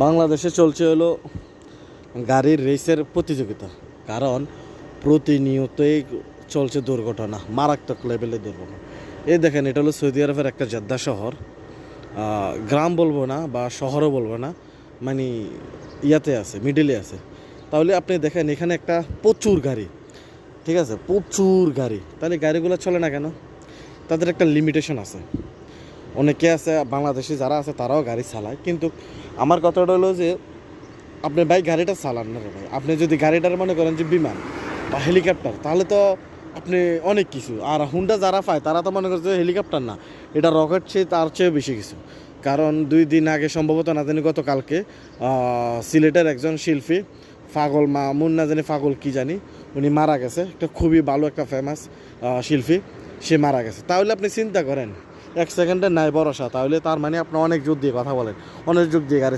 বাংলাদেশে চলছে হলো গাড়ির রেসের প্রতিযোগিতা। কারণ প্রতিনিয়তই চলছে দুর্ঘটনা, মারাত্মক লেভেলের দুর্ঘটনা। এই দেখেন, এটা হলো সৌদি আরবের একটা জেদ্দা শহর। গ্রাম বলবো না বা শহরও বলবো না, মানে ইয়াতে আছে, মিডিলে আছে। তাহলে আপনি দেখেন এখানে একটা প্রচুর গাড়ি, ঠিক আছে, প্রচুর গাড়ি। তাহলে গাড়িগুলো চলে না কেন? তাদের একটা লিমিটেশন আছে। অনেকে আছে বাংলাদেশি যারা আছে তারাও গাড়ি চালায়, কিন্তু আমার কথাটা হলো যে আপনি ভাই গাড়িটা চালান না রে ভাই। আপনি যদি গাড়িটার মনে করেন যে বিমান বা হেলিকপ্টার, তাহলে তো আপনি অনেক কিছু। আর হুন্ডা যারা পায় তারা তো মনে করছে হেলিকপ্টার না, এটা রকেট, চেয়ে তার চেয়েও বেশি কিছু। কারণ 2 দিন আগে সম্ভবত না জানি গতকালকে সিলেটের একজন শিল্পী ফাগল মামুন না জানি ফাগল কি জানি, উনি মারা গেছে। একটা খুবই ভালো একটা ফেমাস শিল্পী, সে মারা গেছে। তাহলে আপনি চিন্তা করেন, 1 সেকেন্ডের নাই ভরসা। তাহলে তার মানে আপনি অনেক যুগ দিয়ে কথা বলেন, অনেক যুগ দিয়ে গাড়ি